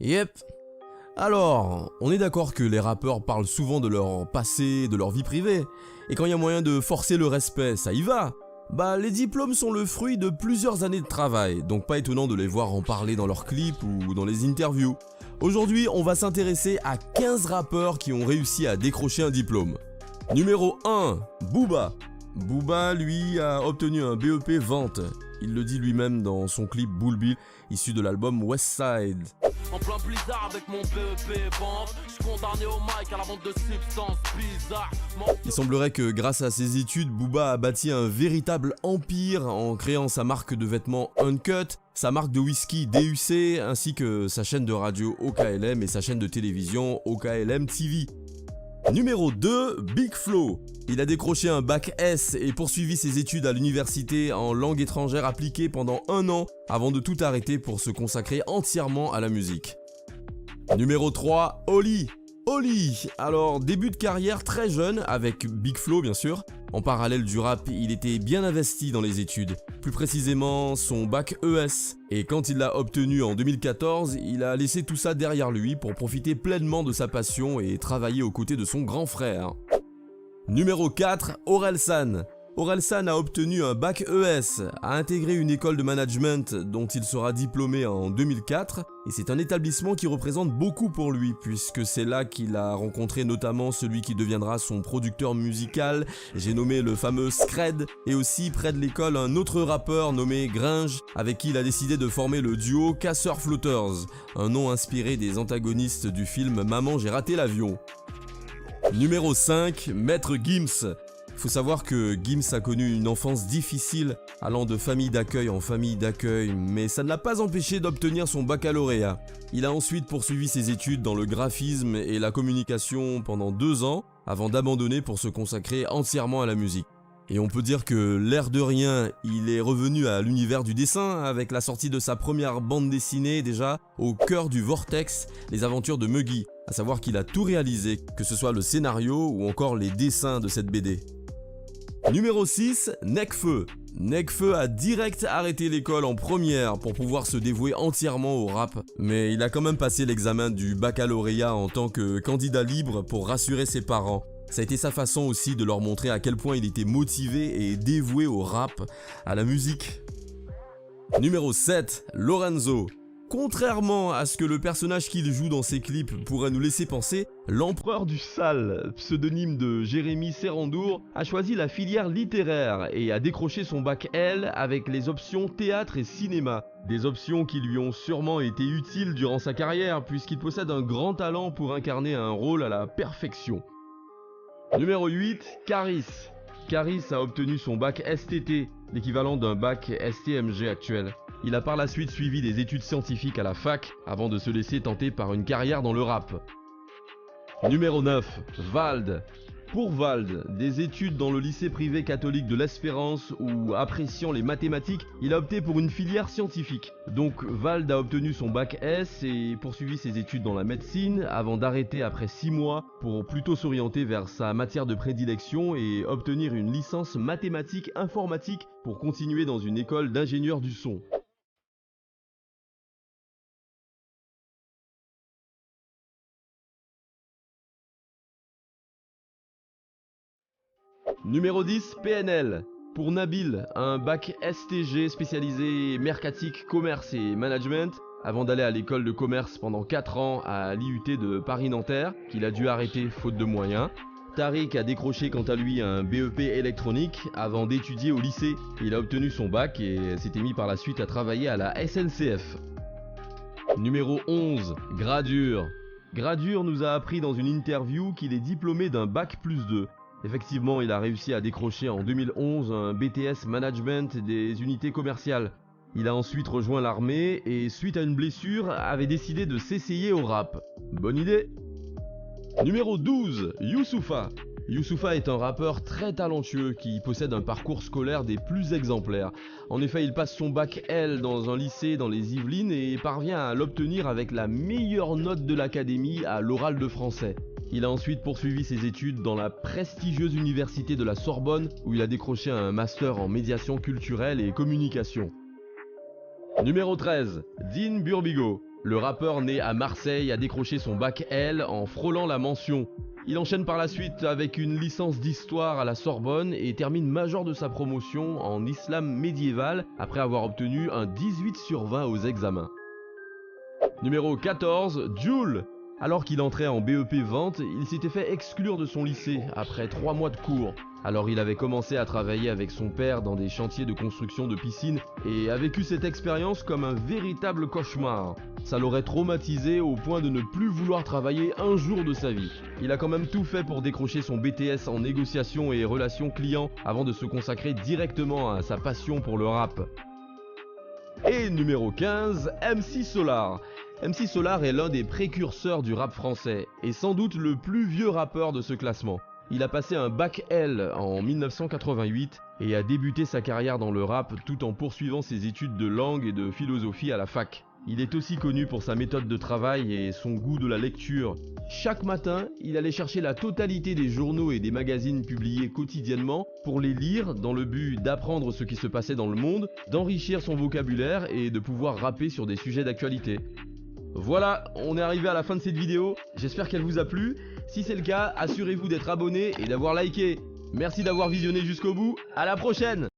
Yep. Alors, on est d'accord que les rappeurs parlent souvent de leur passé, de leur vie privée, et quand il y a moyen de forcer le respect, ça y va. Bah, les diplômes sont le fruit de plusieurs années de travail, donc pas étonnant de les voir en parler dans leurs clips ou dans les interviews. Aujourd'hui, on va s'intéresser à 15 rappeurs qui ont réussi à décrocher un diplôme. Numéro 1, Booba. Booba, lui, a obtenu un BEP vente. Il le dit lui-même dans son clip Bull Bill, issu de l'album Westside. En plein blizzard avec mon BEP vente, je suis condamné au mic à la vente de substances bizarres. Il semblerait que grâce à ses études, Booba a bâti un véritable empire en créant sa marque de vêtements Uncut, sa marque de whisky DUC, ainsi que sa chaîne de radio OKLM et sa chaîne de télévision OKLM TV. Numéro 2, Big Flo. Il a décroché un bac S et poursuivi ses études à l'université en langue étrangère appliquée pendant 1 an avant de tout arrêter pour se consacrer entièrement à la musique. Numéro 3, Oli. Oli, alors début de carrière très jeune avec Big Flo bien sûr. En parallèle du rap, il était bien investi dans les études, plus précisément son bac ES. Et quand il l'a obtenu en 2014, il a laissé tout ça derrière lui pour profiter pleinement de sa passion et travailler aux côtés de son grand frère. Numéro 4, Orelsan. Orelsan a obtenu un bac ES, a intégré une école de management dont il sera diplômé en 2004 et c'est un établissement qui représente beaucoup pour lui puisque c'est là qu'il a rencontré notamment celui qui deviendra son producteur musical, j'ai nommé le fameux Scred, et aussi près de l'école un autre rappeur nommé Gringe avec qui il a décidé de former le duo Casseurs Floaters, un nom inspiré des antagonistes du film Maman j'ai raté l'avion. Numéro 5, Maître Gims. Faut savoir que Gims a connu une enfance difficile, allant de famille d'accueil en famille d'accueil, mais ça ne l'a pas empêché d'obtenir son baccalauréat. Il a ensuite poursuivi ses études dans le graphisme et la communication pendant 2 ans, avant d'abandonner pour se consacrer entièrement à la musique. Et on peut dire que l'air de rien, il est revenu à l'univers du dessin avec la sortie de sa première bande dessinée déjà au cœur du vortex, les aventures de Muggy, à savoir qu'il a tout réalisé, que ce soit le scénario ou encore les dessins de cette BD. Numéro 6, Nekfeu. Nekfeu a direct arrêté l'école en première pour pouvoir se dévouer entièrement au rap, mais il a quand même passé l'examen du baccalauréat en tant que candidat libre pour rassurer ses parents. Ça a été sa façon aussi de leur montrer à quel point il était motivé et dévoué au rap, à la musique. Numéro 7, Lorenzo. Contrairement à ce que le personnage qu'il joue dans ses clips pourrait nous laisser penser, l'empereur du sale, pseudonyme de Jérémy Serrandour, a choisi la filière littéraire et a décroché son bac L avec les options théâtre et cinéma. Des options qui lui ont sûrement été utiles durant sa carrière puisqu'il possède un grand talent pour incarner un rôle à la perfection. Numéro 8, Caris. Caris a obtenu son bac STT, l'équivalent d'un bac STMG actuel. Il a par la suite suivi des études scientifiques à la fac avant de se laisser tenter par une carrière dans le rap. Numéro 9, Vald. Pour Vald, des études dans le lycée privé catholique de l'Espérance où, appréciant les mathématiques, il a opté pour une filière scientifique. Donc Vald a obtenu son bac S et poursuivi ses études dans la médecine avant d'arrêter après 6 mois pour plutôt s'orienter vers sa matière de prédilection et obtenir une licence mathématique informatique pour continuer dans une école d'ingénieur du son. Numéro 10, PNL. Pour Nabil, un bac STG spécialisé mercatique, commerce et management, avant d'aller à l'école de commerce pendant 4 ans à l'IUT de Paris-Nanterre, qu'il a dû arrêter faute de moyens. Tariq a décroché quant à lui un BEP électronique avant d'étudier au lycée. Il a obtenu son bac et s'était mis par la suite à travailler à la SNCF. Numéro 11, Gradure. Gradure nous a appris dans une interview qu'il est diplômé d'un bac plus 2. Effectivement, il a réussi à décrocher en 2011 un BTS Management des unités commerciales. Il a ensuite rejoint l'armée et suite à une blessure, avait décidé de s'essayer au rap. Bonne idée. Numéro 12, Youssoupha. Youssoupha est un rappeur très talentueux qui possède un parcours scolaire des plus exemplaires. En effet, il passe son bac L dans un lycée dans les Yvelines et parvient à l'obtenir avec la meilleure note de l'académie à l'oral de français. Il a ensuite poursuivi ses études dans la prestigieuse université de la Sorbonne où il a décroché un master en médiation culturelle et communication. Numéro 13, Dean Burbigo. Le rappeur né à Marseille a décroché son bac L en frôlant la mention. Il enchaîne par la suite avec une licence d'histoire à la Sorbonne et termine major de sa promotion en islam médiéval après avoir obtenu un 18 sur 20 aux examens. Numéro 14, Jul. Alors qu'il entrait en BEP vente, il s'était fait exclure de son lycée après 3 mois de cours. Alors il avait commencé à travailler avec son père dans des chantiers de construction de piscines et a vécu cette expérience comme un véritable cauchemar. Ça l'aurait traumatisé au point de ne plus vouloir travailler un jour de sa vie. Il a quand même tout fait pour décrocher son BTS en négociation et relations clients avant de se consacrer directement à sa passion pour le rap. Et numéro 15, MC Solar. MC Solar est l'un des précurseurs du rap français et sans doute le plus vieux rappeur de ce classement. Il a passé un bac L en 1988 et a débuté sa carrière dans le rap tout en poursuivant ses études de langue et de philosophie à la fac. Il est aussi connu pour sa méthode de travail et son goût de la lecture. Chaque matin, il allait chercher la totalité des journaux et des magazines publiés quotidiennement pour les lire dans le but d'apprendre ce qui se passait dans le monde, d'enrichir son vocabulaire et de pouvoir rapper sur des sujets d'actualité. Voilà, on est arrivé à la fin de cette vidéo, j'espère qu'elle vous a plu. Si c'est le cas, assurez-vous d'être abonné et d'avoir liké. Merci d'avoir visionné jusqu'au bout, à la prochaine!